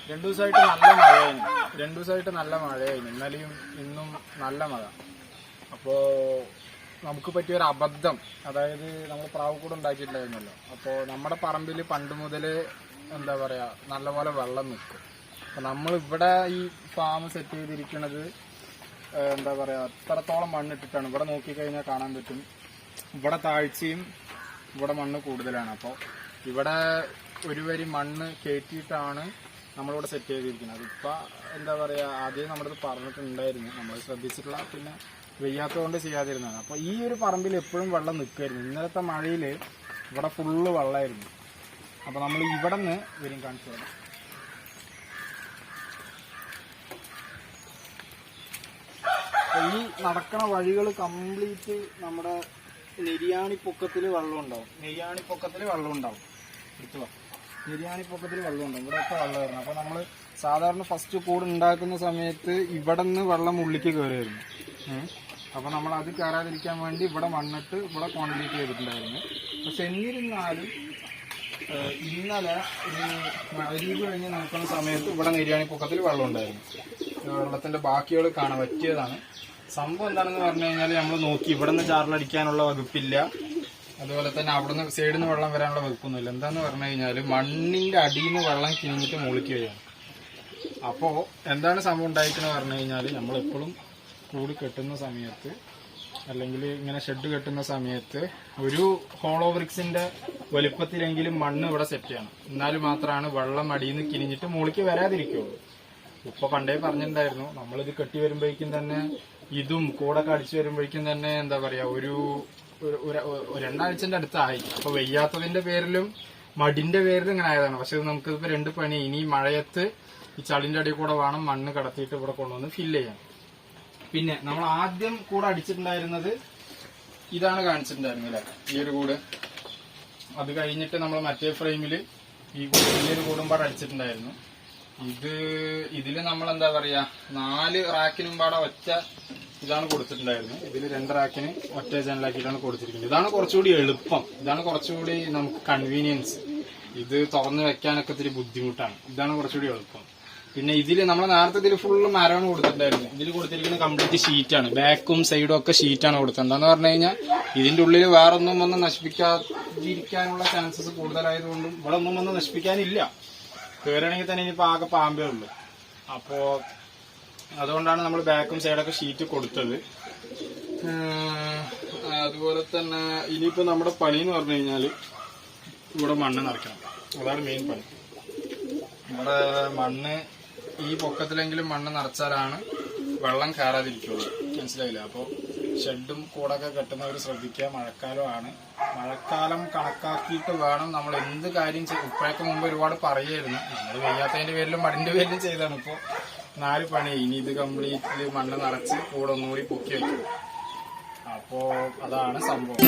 രണ്ടു ദിവസമായിട്ട് നല്ല മഴയായിരുന്നു. ഇന്നലെയും ഇന്നും നല്ല മഴ. അപ്പോൾ നമുക്ക് പറ്റിയൊരു അബദ്ധം, അതായത് നമ്മൾ പ്രാവുകൂട് ഉണ്ടാക്കിയിട്ടുണ്ടായിരുന്നല്ലോ. അപ്പോൾ നമ്മുടെ പറമ്പിൽ പണ്ട് മുതൽ എന്താ പറയുക നല്ലപോലെ വെള്ളം നിൽക്കും. അപ്പോൾ നമ്മളിവിടെ ഈ ഫാം സെറ്റ് ചെയ്തിരിക്കുന്നത് എന്താ പറയുക അത്രത്തോളം മണ്ണിട്ടിട്ടാണ്. ഇവിടെ നോക്കിക്കഴിഞ്ഞാൽ കാണാൻ പറ്റും, ഇവിടെ താഴ്ചയും ഇവിടെ മണ്ണ് കൂടുതലാണ്. അപ്പോൾ ഇവിടെ ഒരു വരി മണ്ണ് കയറ്റിയിട്ടാണ് നമ്മളിവിടെ സെറ്റ് ചെയ്തിരിക്കുന്നത്. അതിപ്പോൾ എന്താ പറയുക ആദ്യം നമ്മളത് പറഞ്ഞിട്ടുണ്ടായിരുന്നു, നമ്മൾ ശ്രദ്ധിച്ചിട്ടുള്ള, പിന്നെ വെയ്യാത്തതുകൊണ്ട് ചെയ്യാതിരുന്നതാണ്. അപ്പോൾ ഈ ഒരു പറമ്പിൽ എപ്പോഴും വെള്ളം നിൽക്കുമായിരുന്നു. ഇന്നലത്തെ മഴയിൽ ഇവിടെ ഫുള്ള് വെള്ളമായിരുന്നു. അപ്പോൾ നമ്മൾ ഇവിടെ നിന്ന് വരും കാണിച്ചു തരാം. ഈ നടക്കണ വഴികൾ കംപ്ലീറ്റ് നമ്മുടെ നെരിയാണിപ്പൊക്കത്തിൽ വെള്ളം ഉണ്ടാവും. നെരിയാണിപ്പൊക്കത്തിൽ വെള്ളം ഉണ്ടാവും. ഇവിടെയൊക്കെ വെള്ളം വരുന്നു. അപ്പോൾ നമ്മൾ സാധാരണ ഫസ്റ്റ് കൂട് ഉണ്ടാക്കുന്ന സമയത്ത് ഇവിടെ നിന്ന് വെള്ളം ഉള്ളിലേക്ക് കയറിയായിരുന്നു. അപ്പോൾ നമ്മൾ അത് കയറാതിരിക്കാൻ വേണ്ടി ഇവിടെ മണ്ണിട്ട് ഇവിടെ കോൺക്രീറ്റ് ചെയ്തിട്ടുണ്ടായിരുന്നു. പക്ഷെ എന്നിരുന്നാലും ഇന്നലെ ഒരു മഴരീവ് കഴിഞ്ഞ് നോക്കുന്ന സമയത്ത് ഇവിടെ നെരിയാണിപ്പൊക്കത്തിൽ വെള്ളം ഉണ്ടായിരുന്നു. വെള്ളത്തിൻ്റെ ബാക്കികൾ കാണാൻ പറ്റിയതാണ്. സംഭവം എന്താണെന്ന് പറഞ്ഞു കഴിഞ്ഞാൽ നമ്മൾ നോക്കി ഇവിടെ നിന്ന് ചാറിലടിക്കാനുള്ള വകുപ്പില്ല, അതുപോലെ തന്നെ അവിടെ നിന്ന് സൈഡിൽ നിന്ന് വെള്ളം വരാനുള്ള വകുപ്പൊന്നുമില്ല. എന്താന്ന് പറഞ്ഞു കഴിഞ്ഞാൽ മണ്ണിന്റെ അടിയിൽ നിന്ന് വെള്ളം കിഞ്ഞിട്ട് മുകളിലേക്ക് വരികയാണ്. അപ്പോൾ എന്താണ് സംഭവം ഉണ്ടായിരിക്കുന്നത് പറഞ്ഞു കഴിഞ്ഞാൽ നമ്മളെപ്പോഴും കൂട് കെട്ടുന്ന സമയത്ത് അല്ലെങ്കിൽ ഇങ്ങനെ ഷെഡ് കെട്ടുന്ന സമയത്ത് ഒരു ഹോളോ ബ്രിക്സിന്റെ വലുപ്പത്തിലെങ്കിലും മണ്ണ് ഇവിടെ സെറ്റ് ചെയ്യണം. എന്നാൽ മാത്രമാണ് വെള്ളം അടിയിൽ നിന്ന് കിനിഞ്ഞിട്ട് മുകളിലേക്ക് വരാതിരിക്കുള്ളൂ. ഇപ്പോൾ പണ്ടേ പറഞ്ഞിട്ടുണ്ടായിരുന്നു, നമ്മളിത് കെട്ടി വരുമ്പോഴേക്കും തന്നെ ഇതും കൂടൊക്കെ അടിച്ചു വരുമ്പോഴേക്കും തന്നെ എന്താ പറയുക ഒരു രണ്ടാഴ്ചന്റെ അടുത്തായി. അപ്പൊ വെയ്യാത്തതിന്റെ പേരിലും മടിന്റെ പേരിലും ഇങ്ങനെ ആയതാണ്. പക്ഷെ നമുക്കിപ്പോ രണ്ട് പണി, ഇനി മഴയത്ത് ഈ ചളിന്റെ അടിയിൽ കൂടെ വേണം മണ്ണ് കടത്തിയിട്ട് ഇവിടെ കൊണ്ടുവന്ന് ഫില്ല് ചെയ്യാൻ. പിന്നെ നമ്മൾ ആദ്യം കൂടെ അടിച്ചിട്ടുണ്ടായിരുന്നത് ഇതാണ് കാണിച്ചിട്ടുണ്ടായിരുന്നില്ല, ഈ ഒരു കൂട്. അത് കഴിഞ്ഞിട്ട് നമ്മൾ മറ്റേ ഫ്രെയിമിൽ ഈ ഒരു കൂടും പാടെ അടിച്ചിട്ടുണ്ടായിരുന്നു. ഇതില് നമ്മൾ എന്താ പറയാ 4 റാക്കിനും പാടെ ഒറ്റ ഇതാണ് കൊടുത്തിട്ടുണ്ടായിരുന്നു. ഇതിൽ 2 റാക്കിന് ഒറ്റ ജനലാക്കിയിട്ടാണ് കൊടുത്തിരിക്കുന്നത്. ഇതാണ് കുറച്ചുകൂടി എളുപ്പം, ഇതാണ് കുറച്ചുകൂടി നമുക്ക് കൺവീനിയൻസ്. ഇത് തുറന്ന് വെക്കാനൊക്കെ ഇത്തിരി ബുദ്ധിമുട്ടാണ്. ഇതാണ് കുറച്ചുകൂടി എളുപ്പം. പിന്നെ ഇതിൽ നമ്മൾ നേരത്തെ ഇതിൽ ഫുള്ള് മരമാണ് കൊടുത്തിട്ടുണ്ടായിരുന്നു. ഇതിൽ കൊടുത്തിരിക്കുന്ന കംപ്ലീറ്റ് ഷീറ്റാണ്, ബാക്കും സൈഡും ഒക്കെ ഷീറ്റാണ് കൊടുത്തത്. എന്താന്ന് പറഞ്ഞു കഴിഞ്ഞാൽ ഇതിന്റെ ഉള്ളിൽ വേറൊന്നും വന്ന് നശിപ്പിക്കാതിരിക്കാനുള്ള ചാൻസസ് കൂടുതലായതുകൊണ്ടും ഇവിടെ ഒന്നും വന്ന് നശിപ്പിക്കാനില്ല. കയറുകയാണെങ്കിൽ തന്നെ ഇനിയിപ്പോൾ ആകെ പാമ്പേ ഉള്ളൂ. അപ്പോൾ അതുകൊണ്ടാണ് നമ്മൾ ബാക്കും സൈഡൊക്കെ ഷീറ്റ് കൊടുത്തത്. അതുപോലെ തന്നെ ഇനിയിപ്പോൾ നമ്മുടെ പണി എന്ന് പറഞ്ഞു കഴിഞ്ഞാൽ ഇവിടെ മണ്ണ് നിറയ്ക്കണം. അതാണ് മെയിൻ പണി. ഇവിടെ മണ്ണ് ഈ പൊക്കത്തിലെങ്കിലും മണ്ണ് നിറച്ചാലാണ് വെള്ളം കയറാതിരിക്കുള്ളൂ. മനസ്സിലായില്ല? അപ്പോൾ ഷെഡും കൂടൊക്കെ കെട്ടുന്നവർ ശ്രദ്ധിക്കുക. മഴക്കാലമാണ്. മഴക്കാലം കണക്കാക്കിയിട്ട് വേണം നമ്മൾ എന്ത് കാര്യം ചെയ്യും. ഇപ്പോഴൊക്കെ മുമ്പ് ഒരുപാട് പറയായിരുന്നു, നമ്മൾ വെയ്യാത്തതിന്റെ പേരിലും മടിന്റെ പേരിലും ചെയ്താണ്. ഇപ്പോൾ 4 പണി. ഇനി ഇത് കംപ്ലീറ്റ്ലി മണ്ണ് നിറച്ച് കൂടെ ഒന്നുകൂടി പൊക്കി വയ്ക്കും. അപ്പോൾ അതാണ് സംഭവം.